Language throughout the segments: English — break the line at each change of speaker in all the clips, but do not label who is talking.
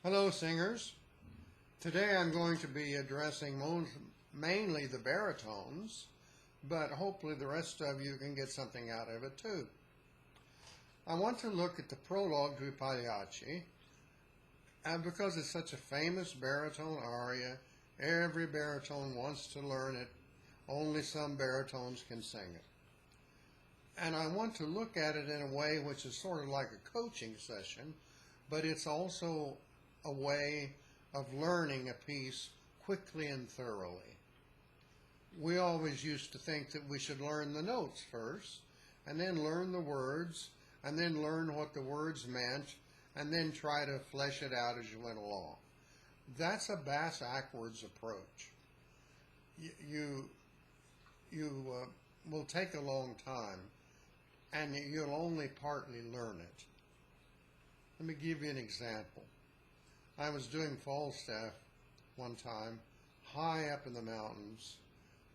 Hello, singers. Today I'm going to be addressing mainly the baritones, but hopefully the rest of you can get something out of it too. I want to look at the Prologue to Pagliacci, and because it's such a famous baritone aria, every baritone wants to learn it. Only some baritones can sing it. And I want to look at it in a way which is sort of like a coaching session, but it's also a way of learning a piece quickly and thoroughly. We always used to think that we should learn the notes first, and then learn the words, and then learn what the words meant, and then try to flesh it out as you went along. That's a bass-backwards approach. You will take a long time, and you'll only partly learn it. Let me give you an example. I was doing Falstaff one time, high up in the mountains,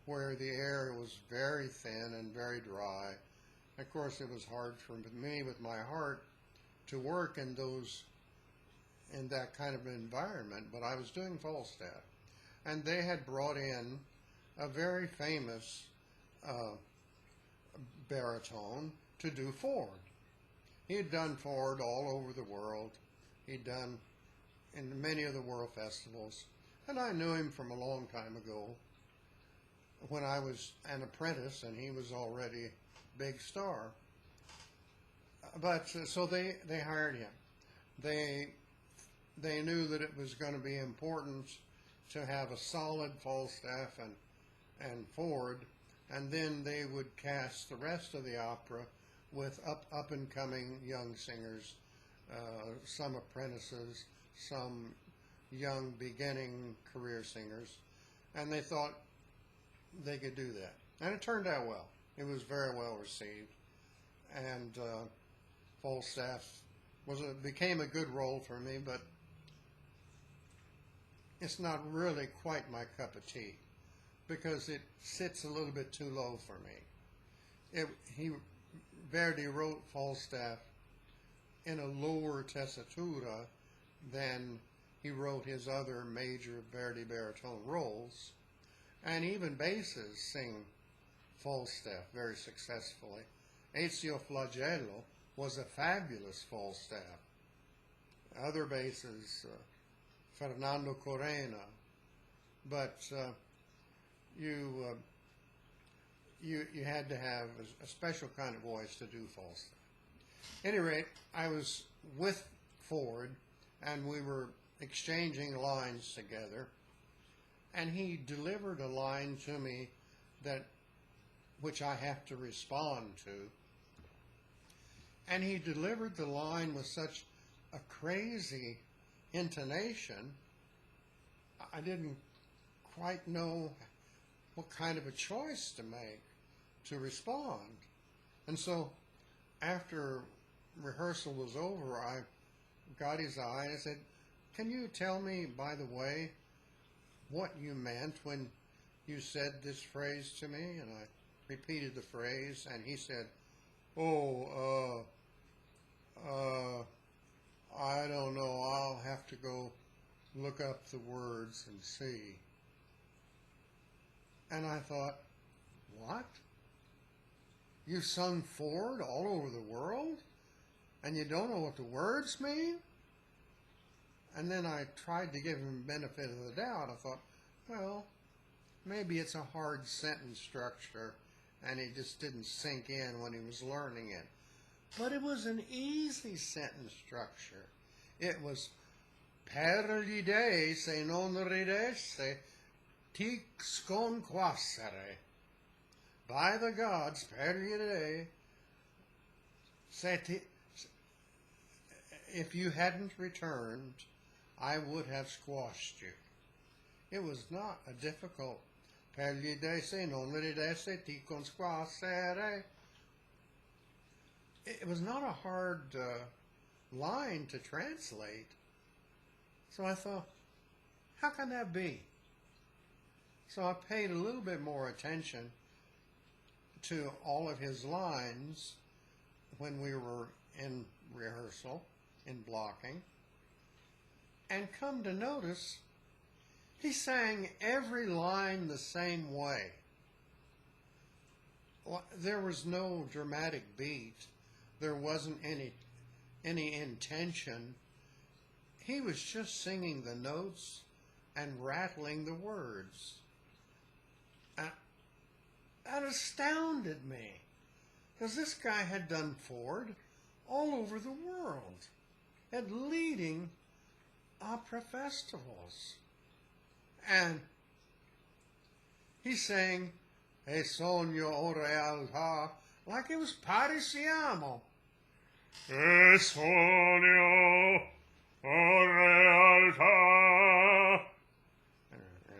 where the air was very thin and very dry. Of course, it was hard for me with my heart to work in that kind of environment, but I was doing Falstaff. And they had brought in a very famous baritone to do Ford. He had done Ford all over the world. He'd done in many of the world festivals, and I knew him from a long time ago when I was an apprentice and he was already a big star. But so they hired him. They knew that it was going to be important to have a solid Falstaff and Ford, and then they would cast the rest of the opera with up and coming young singers, some apprentices, some young beginning career singers, and they thought they could do that. And it turned out well. It was very well received, and Falstaff became a good role for me, but it's not really quite my cup of tea because it sits a little bit too low for me. Verdi wrote Falstaff in a lower tessitura than he wrote his other major Verdi baritone roles, and even basses sing Falstaff very successfully. Ezio Flagello was a fabulous Falstaff. Other basses, Fernando Corena, but you had to have a special kind of voice to do Falstaff. At any rate, I was with Ford, and we were exchanging lines together, and he delivered a line to me which I have to respond to, and he delivered the line with such a crazy intonation, I didn't quite know what kind of a choice to make to respond. And so after rehearsal was over, I got his eye and I said, "Can you tell me, by the way, what you meant when you said this phrase to me?" And I repeated the phrase, and he said, "Oh, I don't know. I'll have to go look up the words and see." And I thought, what? You sung Ford all over the world, and you don't know what the words mean? And then I tried to give him the benefit of the doubt. I thought, well, maybe it's a hard sentence structure, and it just didn't sink in when he was learning it. But it was an easy sentence structure. It was, per gli dei se non ridesse, ti sconquassere. By the gods, per gli dei, if you hadn't returned, I would have squashed you. It was not a difficult, per gli dei se non ridesse, ti sconquassere. It was not a hard line to translate. So I thought, how can that be? So I paid a little bit more attention to all of his lines when we were in rehearsal, in blocking. And come to notice, he sang every line the same way. There was no dramatic beat. There wasn't any intention. He was just singing the notes and rattling the words. That astounded me, because this guy had done Ford all over the world, at leading opera festivals. And he sang E sogno o realtà like it was Parisiamo.
E sogno o realtà.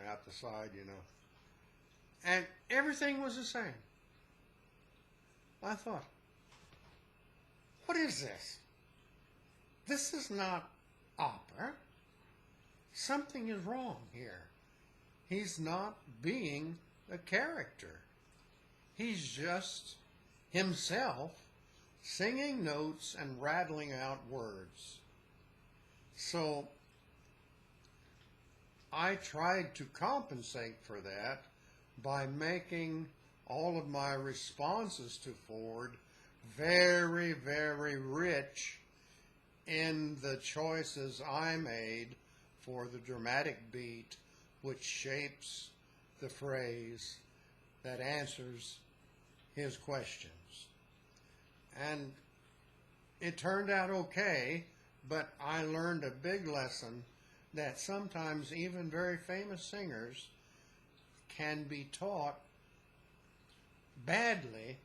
Out the side, you know. And everything was the same. I thought, what is this? This is not opera. Something is wrong here. He's not being a character. He's just himself singing notes and rattling out words. So I tried to compensate for that by making all of my responses to Ford very, very rich in the choices I made for the dramatic beat, which shapes the phrase that answers his questions. And it turned out okay, but I learned a big lesson that sometimes even very famous singers can be taught badly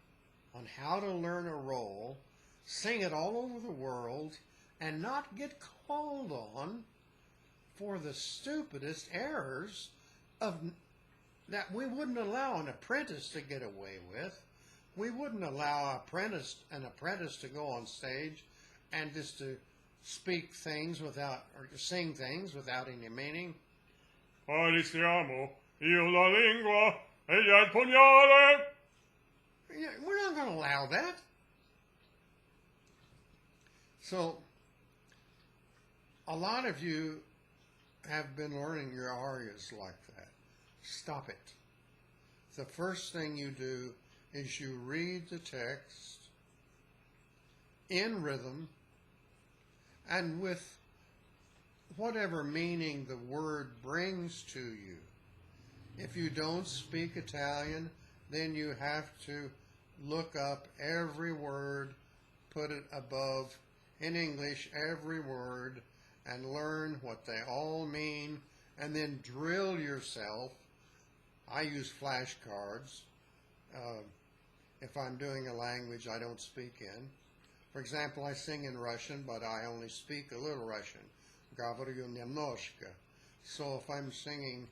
on how to learn a role, sing it all over the world, and not get called on for the stupidest errors that we wouldn't allow an apprentice to get away with. We wouldn't allow an apprentice to go on stage and just to speak things without, or to sing things without any meaning.
Parisiamo, io la lingua, ella il pugnale.
We're not going to allow that. So, a lot of you have been learning your arias like that. Stop it. The first thing you do is you read the text in rhythm and with whatever meaning the word brings to you. If you don't speak Italian, then you have to look up every word, put it above, in English, every word, and learn what they all mean, and then drill yourself. I use flashcards if I'm doing a language I don't speak in. For example, I sing in Russian, but I only speak a little Russian. Говорю немножко. So if I'm singing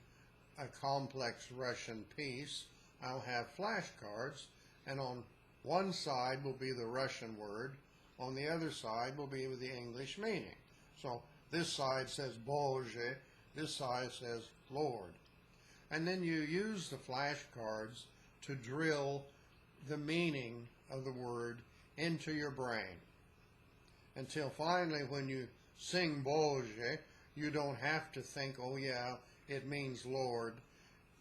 a complex Russian piece, I'll have flashcards, and on one side will be the Russian word, on the other side will be the English meaning. So this side says Bože, this side says Lord. And then you use the flashcards to drill the meaning of the word into your brain. Until finally, when you sing Bože, you don't have to think, oh yeah, it means Lord.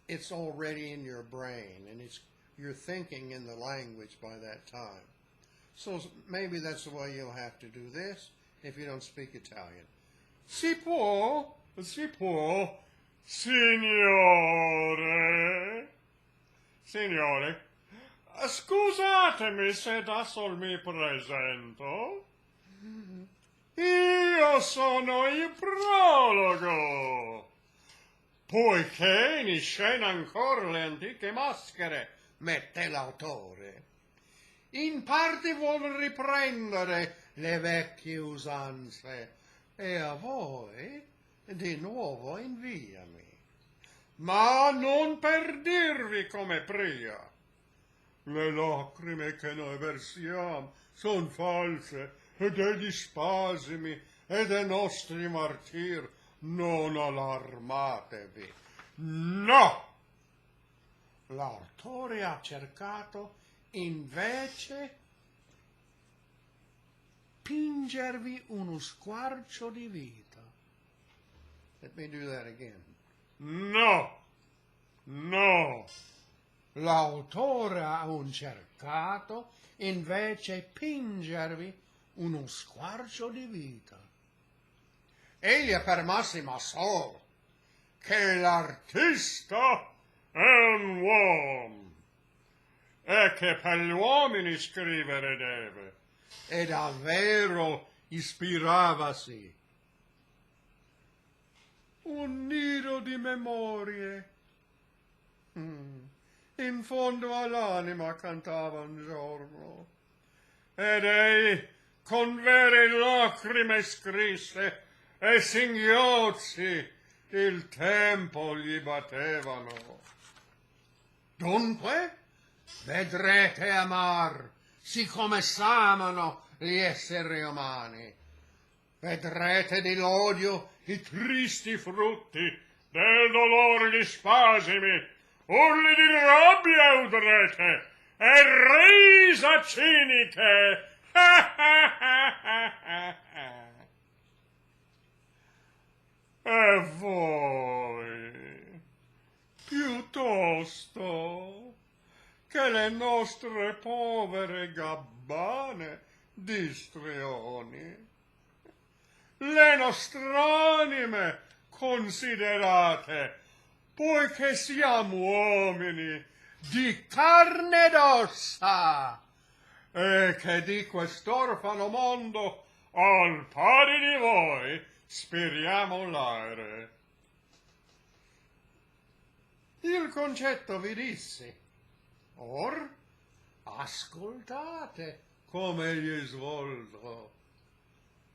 It's already in your brain, and you're thinking in the language by that time. So maybe that's the way you'll have to do this if you don't speak Italian.
Si può, signore. Signore, scusatemi se da sol mi presento. Io sono il Prologo. Poiché in scena ancora le antiche maschere mette l'autore, in parte vuol riprendere le vecchie usanze e a voi di nuovo inviami. Ma non per dirvi come pria. Le lacrime che noi versiamo son false e degli spasimi e dei nostri martir. Non allarmatevi. No! L'autore ha cercato invece pingervi uno squarcio di vita.
Let me do that again.
No, no.
L'autore ha cercato invece pingervi uno squarcio di vita.
Egli affermassima solo che l'artista è un uomo e che per gli uomini scrivere deve.
E davvero ispiravasi. Un nido di memorie. In fondo all'anima cantava un giorno.
Ed ei con vere lacrime scrisse e singhiozzi il tempo gli battevano.
Dunque, vedrete amar, siccome s'amano gli esseri umani. Vedrete di l'odio
I tristi frutti del dolore gli spasimi, urli di rabbia udrete e risa ciniche. E voi, piuttosto che le nostre povere gabbane d'istrioni, le nostre anime considerate, poiché siamo uomini
di carne ed ossa,
e che di quest'orfano mondo, al pari di voi, speriamo l'aere.
il concetto vi disse. Or ascoltate come gli svolgo.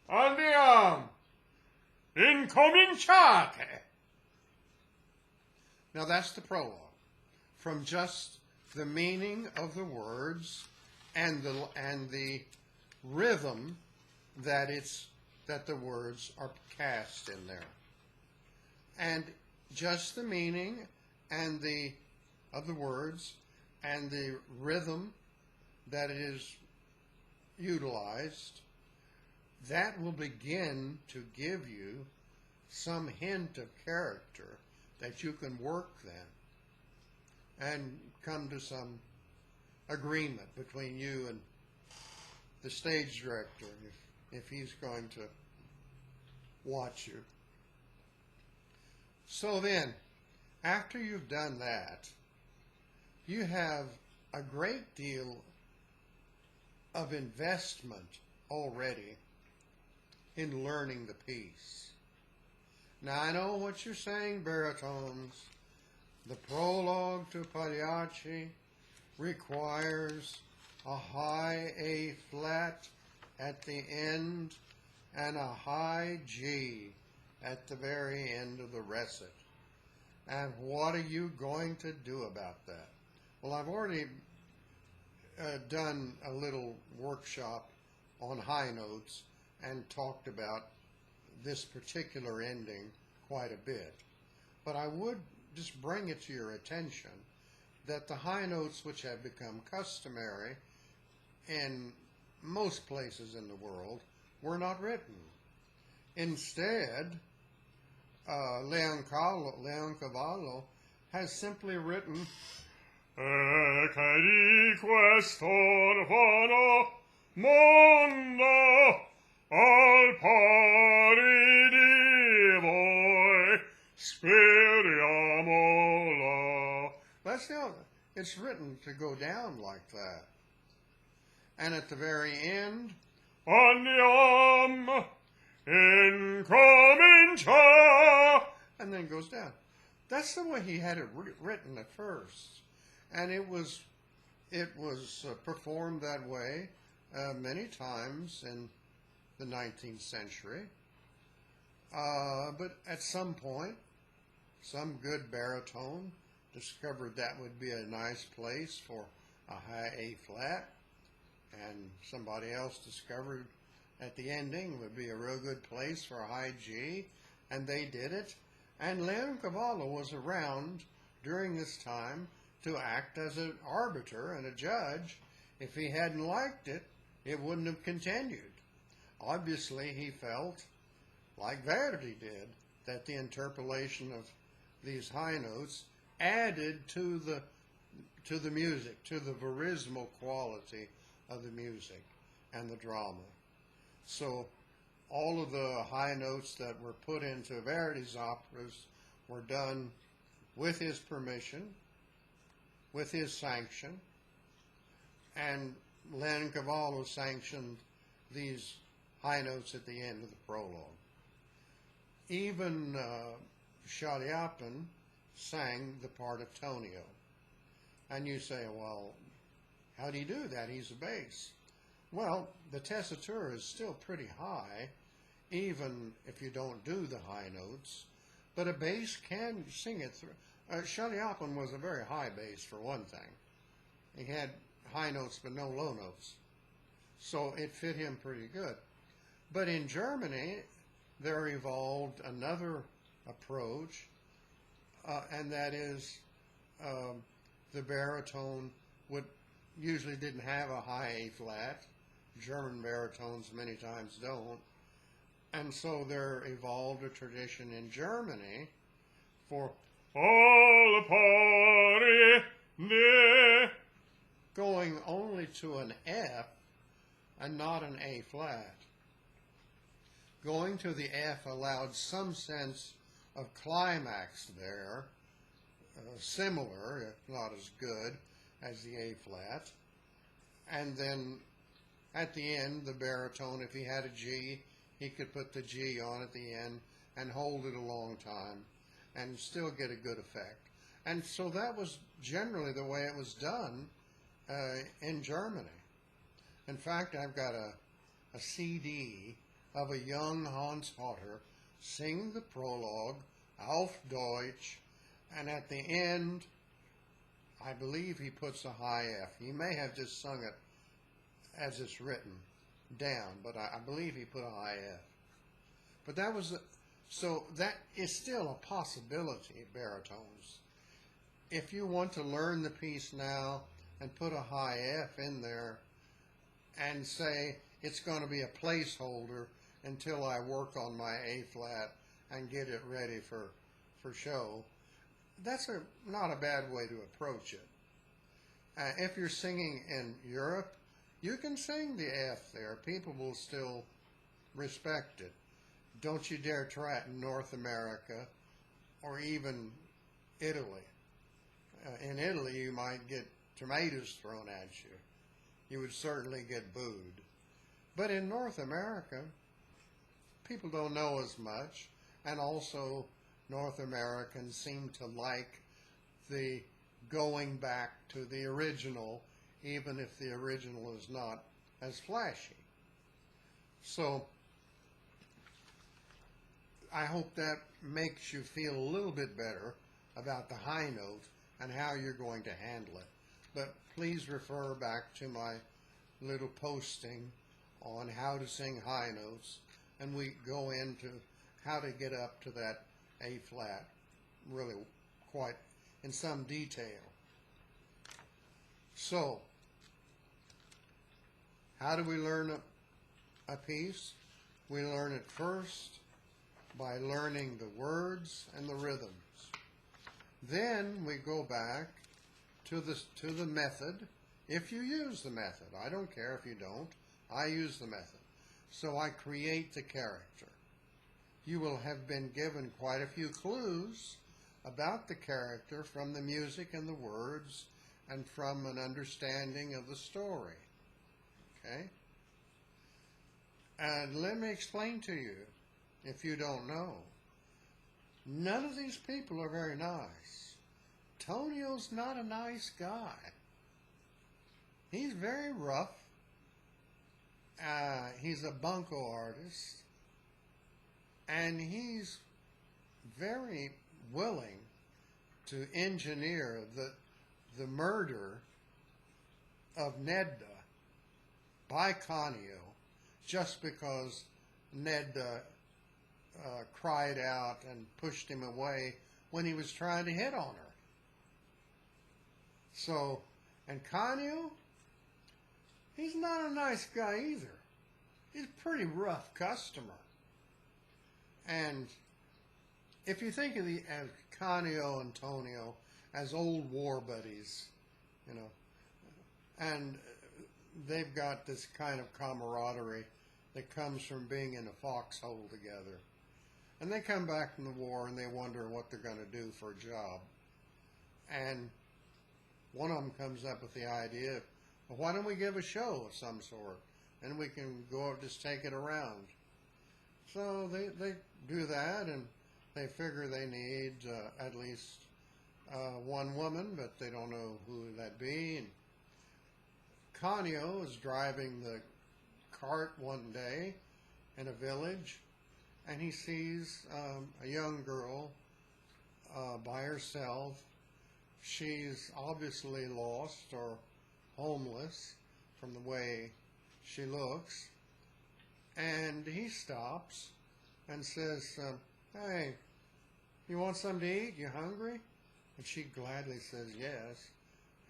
Andiamo, incominciate.
Now that's the prologue. From just the meaning of the words and the rhythm that the words are cast in there. And just the meaning and of the words and the rhythm that it is utilized, that will begin to give you some hint of character that you can work then and come to some agreement between you and the stage director if he's going to watch you. So then, after you've done that, you have a great deal of investment already in learning the piece. Now, I know what you're saying, baritones. The prologue to Pagliacci requires a high A flat at the end and a high G at the very end of the recit. And what are you going to do about that? Well, I've already done a little workshop on high notes and talked about this particular ending quite a bit. But I would just bring it to your attention that the high notes which have become customary in most places in the world were not written. Instead, Leoncavallo has simply written
E che di quest'orfano mondo al pari di voi speriamo.
That's the it's written to go down like that. And at the very end,
Andiamo, incomincia.
and then it goes down. That's the way he had it written at first. And it was performed that way many times in the 19th century. But at some point, some good baritone discovered that would be a nice place for a high A flat, and somebody else discovered at the ending would be a real good place for a high G, and they did it. And Leoncavallo was around during this time to act as an arbiter and a judge. If he hadn't liked it, it wouldn't have continued. Obviously, he felt, like Verdi did, that the interpolation of these high notes added to the music, to the verismal quality of the music and the drama. So all of the high notes that were put into Verdi's operas were done with his permission, with his sanction, and Leoncavallo sanctioned these high notes at the end of the prologue. Even Chaliapin sang the part of Tonio. And you say, well, how do you do that? He's a bass. Well, the tessitura is still pretty high, even if you don't do the high notes. But a bass can sing it through. Chaliapin was a very high bass, for one thing. He had high notes but no low notes. So it fit him pretty good. But in Germany, there evolved another approach, and that is the baritone usually didn't have a high A flat. German baritones many times don't. And so there evolved a tradition in Germany for
al pari de
going only to an F and not an A flat. Going to the F allowed some sense of climax there, similar, if not as good, as the A flat. And then at the end, the baritone, if he had a G, he could put the G on at the end and hold it a long time and still get a good effect. And so that was generally the way it was done in Germany. In fact, I've got a CD of a young Hans Hotter sing the prologue, Auf Deutsch, and at the end, I believe he puts a high F. He may have just sung it as it's written down, but I believe he put a high F. But that was, so that is still a possibility, baritones. If you want to learn the piece now and put a high F in there and say it's going to be a placeholder until I work on my A flat and get it ready for show, that's not a bad way to approach it. If you're singing in Europe, you can sing the F there. People will still respect it. Don't you dare try it in North America or even Italy. In Italy, you might get tomatoes thrown at you. You would certainly get booed. But in North America, people don't know as much, and also North Americans seem to like the going back to the original, even if the original is not as flashy. So I hope that makes you feel a little bit better about the high note and how you're going to handle it. But please refer back to my little posting on how to sing high notes, and we go into how to get up to that A flat really quite in some detail. So, how do we learn a piece? We learn it first by learning the words and the rhythms. Then we go back to the method, if you use the method. I don't care if you don't. I use the method. So I create the character. You will have been given quite a few clues about the character from the music and the words and from an understanding of the story. Okay? And let me explain to you, if you don't know, none of these people are very nice. Tonio's not a nice guy. He's very rough. He's a bunco artist. And he's very willing to engineer the murder of Nedda by Canio just because Nedda cried out and pushed him away when he was trying to hit on her. So, and Canio, he's not a nice guy either. He's a pretty rough customer. And if you think of as Canio and Tonio as old war buddies, you know, and they've got this kind of camaraderie that comes from being in a foxhole together. And they come back from the war and they wonder what they're going to do for a job. And one of them comes up with the idea, well, why don't we give a show of some sort? And we can go just take it around. So they do that, and they figure they need at least one woman, but they don't know who that be. And Canio is driving the cart one day in a village, and he sees a young girl by herself. She's obviously lost or homeless from the way she looks. And he stops and says, hey, you want something to eat? You hungry? And she gladly says yes.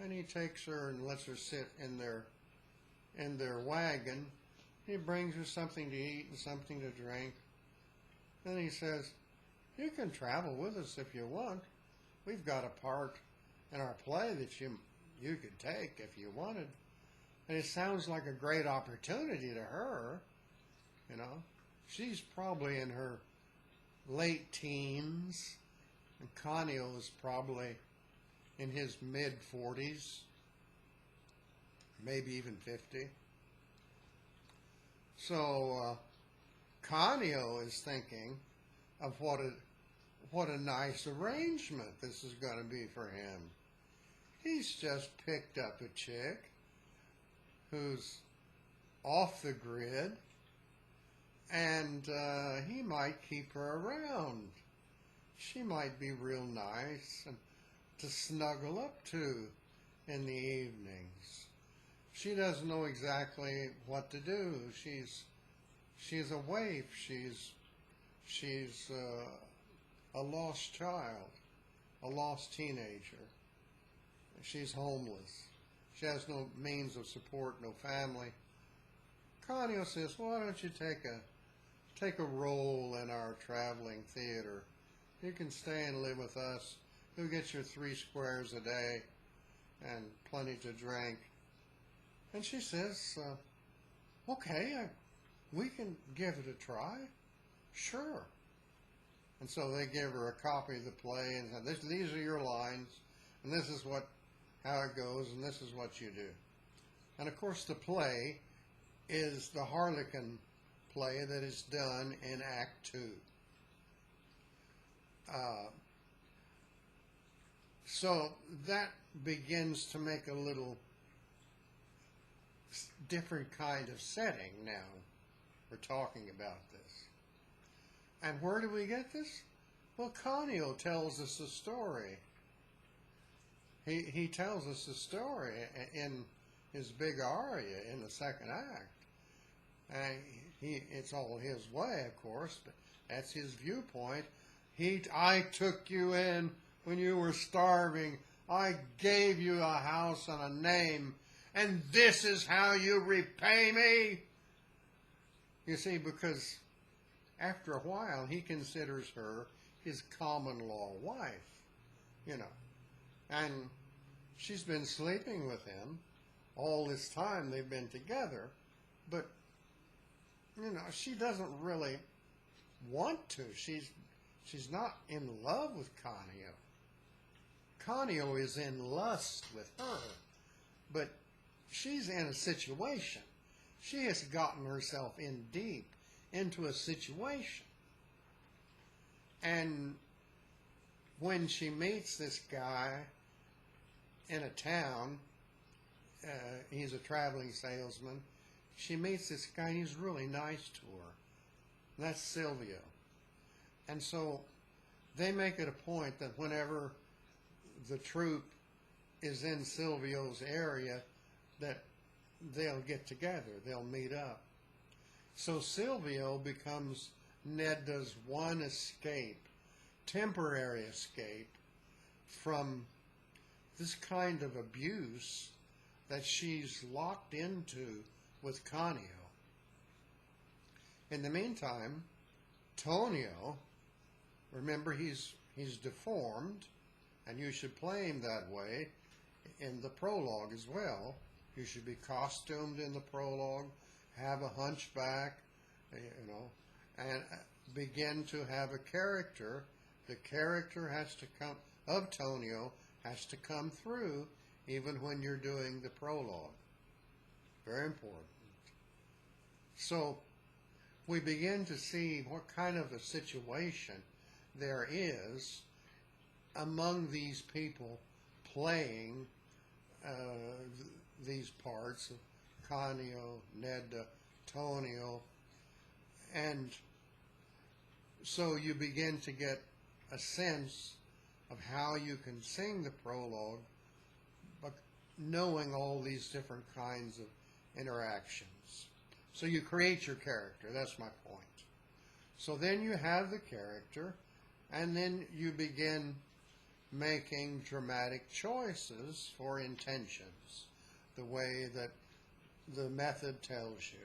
And he takes her and lets her sit in their wagon. He brings her something to eat and something to drink. Then he says, you can travel with us if you want. We've got a part in our play that you could take if you wanted. And it sounds like a great opportunity to her. You know, she's probably in her late teens, and Canio is probably in his mid-40s, maybe even 50. So Canio is thinking of what a nice arrangement this is going to be for him. He's just picked up a chick who's off the grid, and he might keep her around. She might be real nice and to snuggle up to in the evenings. She doesn't know exactly what to do. She's a waif. She's a lost child, a lost teenager. She's homeless. She has no means of support, no family. Canio says, well, why don't you take a role in our traveling theater? You can stay and live with us. You'll get your 3 squares a day and plenty to drink. And she says, okay, we can give it a try. Sure. And so they give her a copy of the play and say, these are your lines, and this is how it goes, and this is what you do. And of course the play is the Harlequin play that is done in Act 2. So that begins to make a little different kind of setting now. We're talking about this. And where do we get this? Well, Canio tells us a story. He tells us a story in his big aria in the second act. And it's all his way, of course, but that's his viewpoint. I took you in when you were starving. I gave you a house and a name, and this is how you repay me. You see, because after a while, he considers her his common law wife, you know. And she's been sleeping with him all this time they've been together, but, you know, she doesn't really want to. She's not in love with Canio. Canio is in lust with her, but she's in a situation. She has gotten herself in deep into a situation. And when she meets this guy in a town, he's a traveling salesman, she meets this guy and he's really nice to her. And that's Silvio. And so they make it a point that whenever the troupe is in Silvio's area, that they'll get together, they'll meet up. So Silvio becomes Nedda's one escape, temporary escape from this kind of abuse that she's locked into with Canio. In the meantime, Tonio, remember he's deformed, and you should play him that way in the prologue as well. You should be costumed in the prologue, have a hunchback, and begin to have a character. The character has to come, of Tonio, has to come through even when you're doing the prologue. Very important. So we begin to see what kind of a situation there is among these people playing these parts of Canio, Nedda, Tonio, and so you begin to get a sense of how you can sing the prologue, but knowing all these different kinds of interactions. So you create your character, that's my point. So then you have the character, and then you begin making dramatic choices for intentions, the way that the method tells you.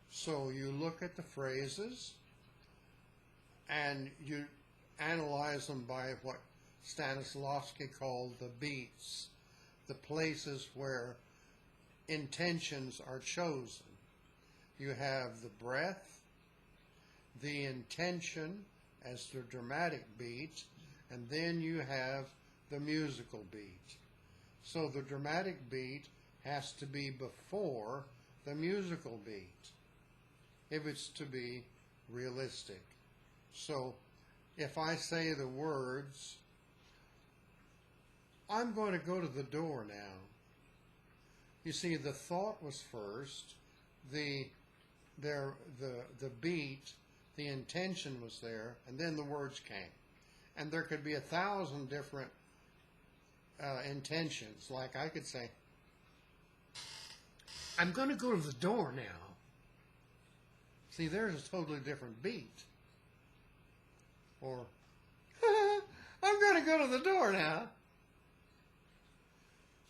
So you look at the phrases, and you analyze them by what Stanislavski called the beats, the places where intentions are chosen. You have the breath, the intention as the dramatic beat, and then you have the musical beat. So the dramatic beat has to be before the musical beat if it's to be realistic. So if I say the words, I'm going to go to the door now. You see, the thought was first, the beat, the intention was there, and then the words came. And there could be 1,000 different intentions. Like I could say, I'm going to go to the door now. See, there's a totally different beat. Or, I'm going to go to the door now.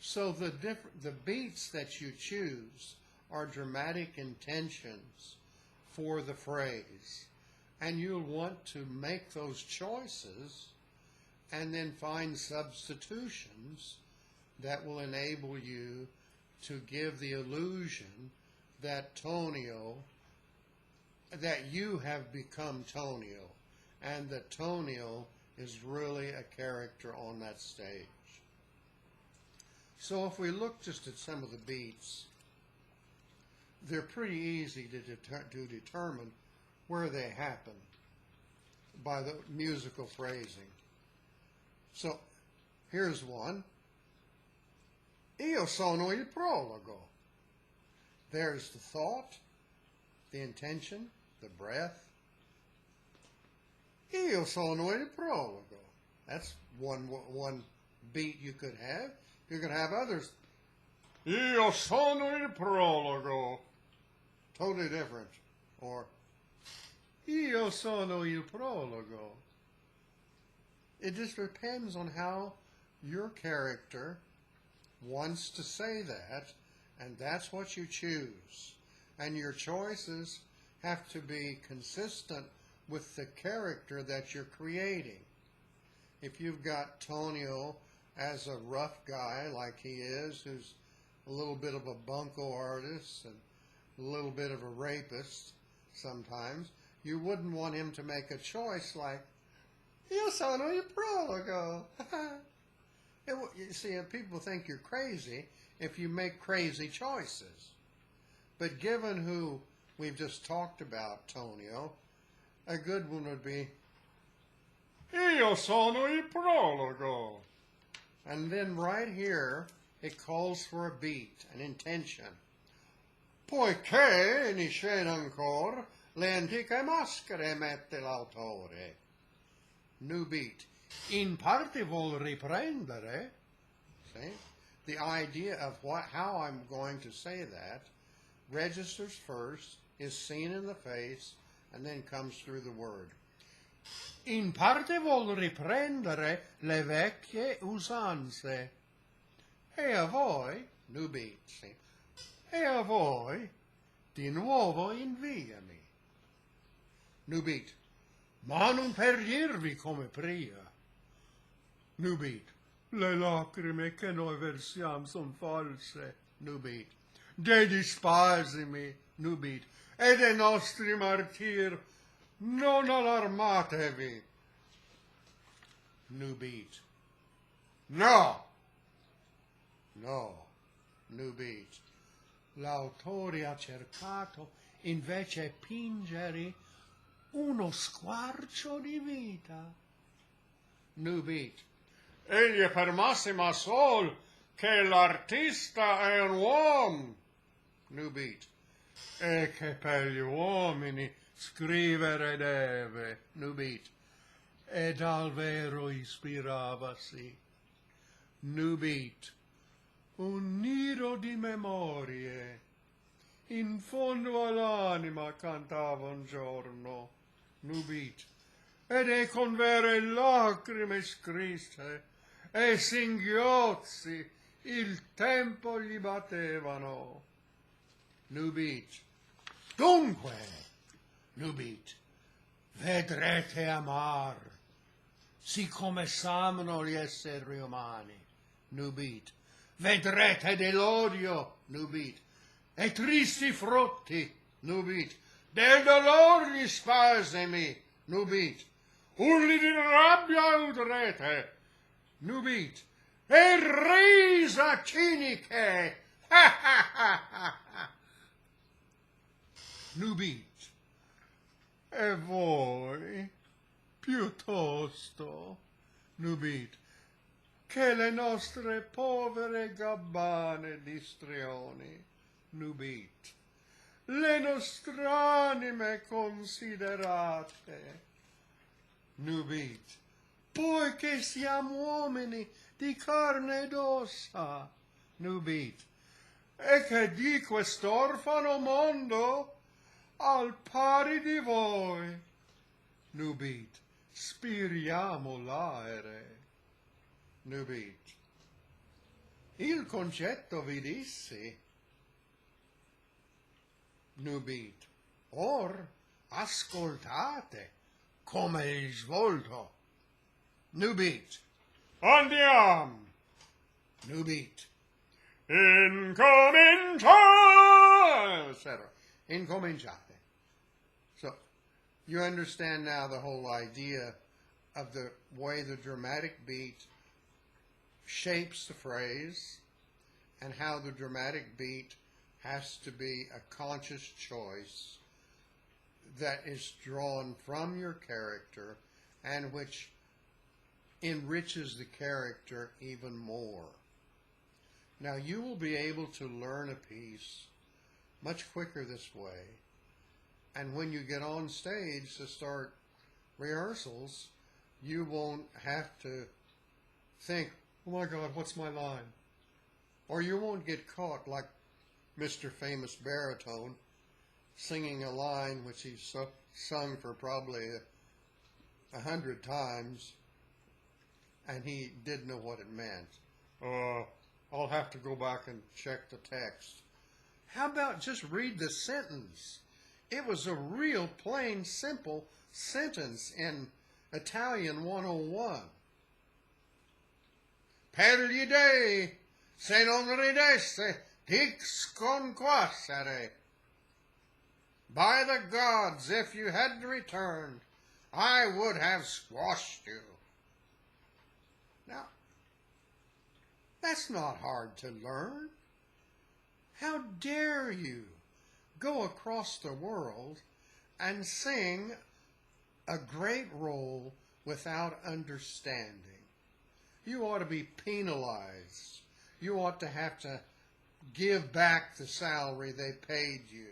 So the beats that you choose are dramatic intentions for the phrase. And you'll want to make those choices and then find substitutions that will enable you to give the illusion that Tonio, that you have become Tonio, and that Tonio is really a character on that stage. So if we look just at some of the beats, they're pretty easy to determine where they happen by the musical phrasing. So here's one. Io sono il prologo. There's the thought, the intention, the breath. Io sono il prologo. That's one beat you could have. You could have others.
Io sono il prologo.
Totally different. Or Io sono il prologo. It just depends on how your character wants to say that, and that's what you choose. And your choices have to be consistent with the character that you're creating. If you've got Tonio as a rough guy like he is, who's a little bit of a bunco artist and a little bit of a rapist sometimes, you wouldn't want him to make a choice like, Io sono il prologo. You see, people think you're crazy if you make crazy choices. But given who we've just talked about, Tonio, a good one would be,
Io sono il prologo.
And then right here, it calls for a beat, an intention. Poiché in scena ancora le antiche maschere mette l'autore. New beat. In parte vuol riprendere. See? The idea of how I'm going to say that registers first, is seen in the face, and then comes through the word. In parte vuol riprendere le vecchie usanze. E a voi, new beat, see? E a voi, di nuovo inviami. New beat.
ma non per dirvi come pria. Nubit, le lacrime che noi versiamo son false. Nubit, dei disparimi, Nubit, e dei nostri martir, non allarmatevi. Nubit, no, no, Nubit. L'autore ha cercato invece pingere uno squarcio di vita. Nubit,
Egli per massima sol che l'artista è un uomo.
Nubit, e che per gli uomini scrivere deve. Nubit, e dal vero ispiravasi. Nubit, un nido di memorie in fondo all'anima cantava un giorno. Nubit, ed è con vere lacrime scrisse e singhiozzi il tempo gli battevano. Nubit, dunque, Nubit, vedrete amar, siccome s'amano gli esseri umani. Nubit, vedrete dell'odio, Nubit, e tristi frutti, Nubit, del dolor gli spasimi, Nubit,
Urli di rabbia udrete.
Nubit, e risa ciniche. Nubit, e voi, piuttosto, Nubit, che le nostre povere gabbane di strioni, Nubit, le nostre anime considerate, Nubit, poiché siamo uomini di carne ed ossa, Nubit, e che di quest'orfano mondo al pari di voi, Nubit, spiriamo l'aere. Nubit, il concetto vi dissi. Nubit, or ascoltate come è svolto. Nubit,
Andiamo.
Nubit,
Incominciamo.
etc. Incominciate. So, you understand now the whole idea of the way the dramatic beat shapes the phrase and how the dramatic beat has to be a conscious choice that is drawn from your character and which enriches the character even more. Now you will be able to learn a piece much quicker this way, and when you get on stage to start rehearsals, you won't have to think, oh my God, what's my line? Or you won't get caught like Mr. Famous Baritone singing a line which he sung for probably 100 times, and he didn't know what it meant. I'll have to go back and check the text. How about just read the sentence? It was a real plain, simple sentence in Italian 101. Per gli dei, se non ridesse, dic sconquassere. By the gods, if you had returned, I would have squashed you. Now, that's not hard to learn. How dare you go across the world and sing a great role without understanding? You ought to be penalized. You ought to have to give back the salary they paid you.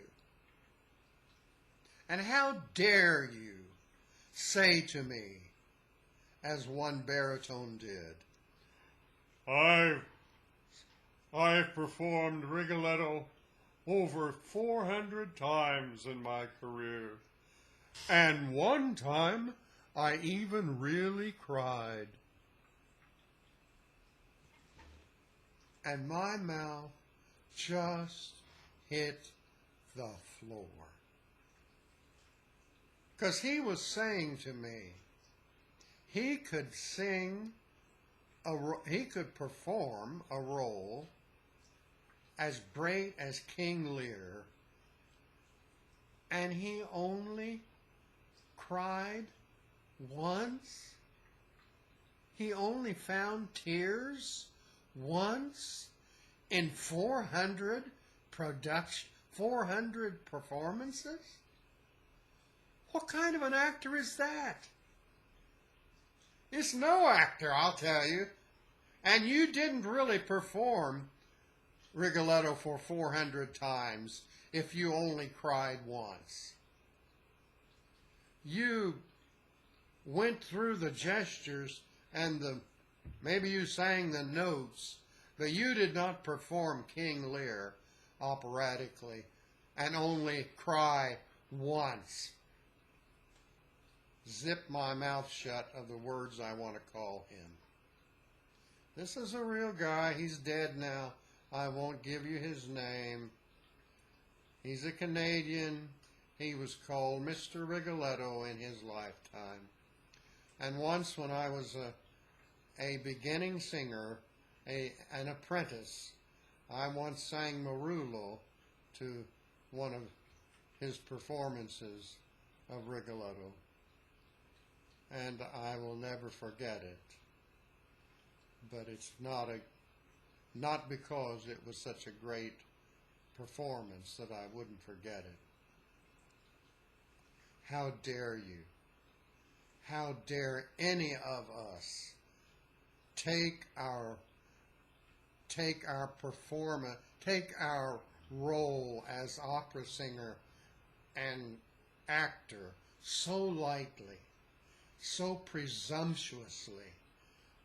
And how dare you say to me, as one baritone did,
I've performed Rigoletto over 400 times in my career.
and one time I even really cried. And my mouth just hit the floor.
Because he was saying to me, he could he could perform a role as great as King Lear, and he only cried once. He only found tears once in 400 performances? What kind of an actor is that? It's no actor, I'll tell you. And you didn't really perform Rigoletto for 400 times if you only cried once. You went through the gestures and maybe you sang the notes, but you did not perform King Lear operatically and only cry once. Zip my mouth shut of the words I want to call him. This is a real guy. He's dead now. I won't give you his name. He's a Canadian. He was called Mr. Rigoletto in his lifetime. And once when I was a beginning singer, an apprentice, I once sang Marullo to one of his performances of Rigoletto. And I will never forget it. But it's not because it was such a great performance that I wouldn't forget it. How dare you? How dare any of us take our performance, take our role as opera singer and actor so lightly, so presumptuously,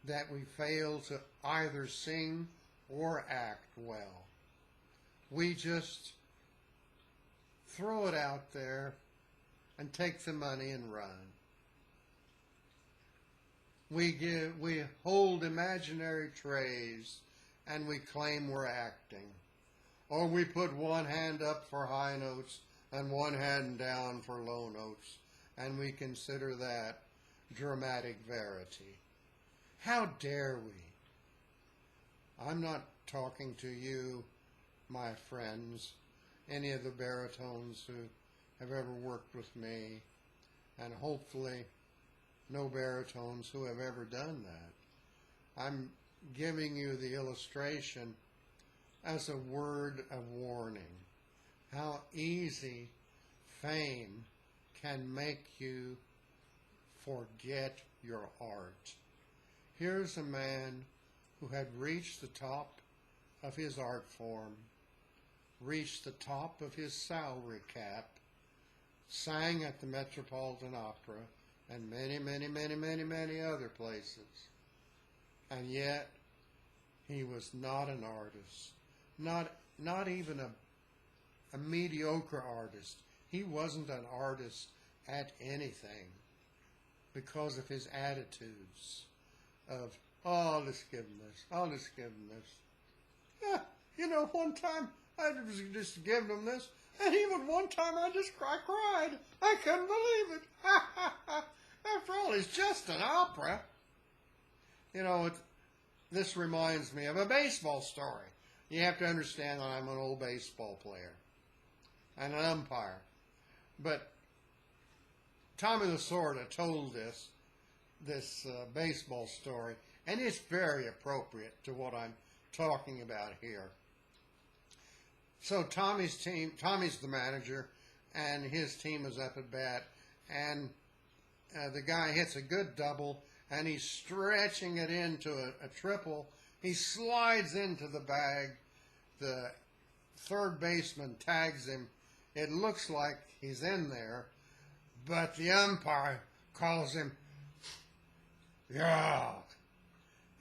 that we fail to either sing or act well. We just throw it out there and take the money and run. We hold imaginary trays and we claim we're acting. Or we put one hand up for high notes and one hand down for low notes, and we consider that dramatic verity. How dare we? I'm not talking to you, my friends, any of the baritones who have ever worked with me, and hopefully no baritones who have ever done that. I'm giving you the illustration as a word of warning. How easy fame can make you forget your art. Here's a man who had reached the top of his art form, reached the top of his salary cap, sang at the Metropolitan Opera and many, many, many, many, many other places. And yet, he was not an artist, not even a mediocre artist. He wasn't an artist at anything because of his attitudes of, oh, let's give him this, oh, let's give him this. Yeah, you know, one time I was just giving him this, and even one time I just cried. I couldn't believe it. After all, it's just an opera. You know, this reminds me of a baseball story. You have to understand that I'm an old baseball player and an umpire. But Tommy Lasorda told this baseball story, and it's very appropriate to what I'm talking about here. So Tommy's the manager, and his team is up at bat, and the guy hits a good double, and he's stretching it into a triple. He slides into the bag. The third baseman tags him. It looks like he's in there, but the umpire calls him, yeah.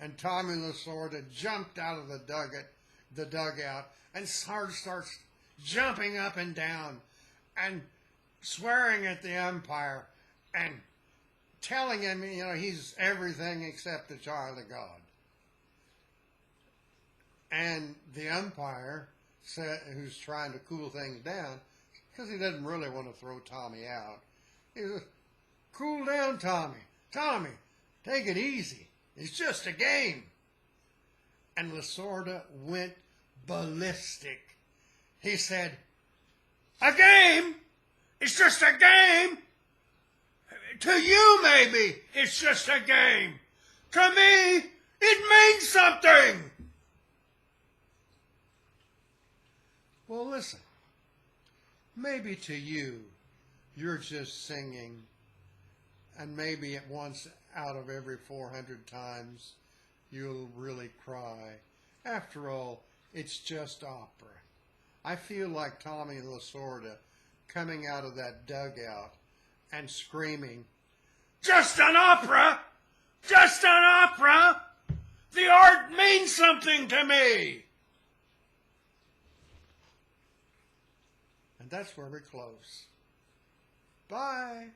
And Tommy Lasorda jumped out of the dugout, and starts jumping up and down and swearing at the umpire and telling him, you know, he's everything except a child of God. And the umpire, who's trying to cool things down, because he doesn't really want to throw Tommy out, He said, cool down, Tommy. Tommy, take it easy. It's just a game. And Lasorda went ballistic. He said, a game? It's just a game? To you, maybe, it's just a game. To me, it means something. Well, listen. Maybe to you, you're just singing, and maybe at once out of every 400 times, you'll really cry. After all, it's just opera. I feel like Tommy Lasorda coming out of that dugout and screaming, just an opera! Just an opera! The art means something to me! And that's where we close. Bye.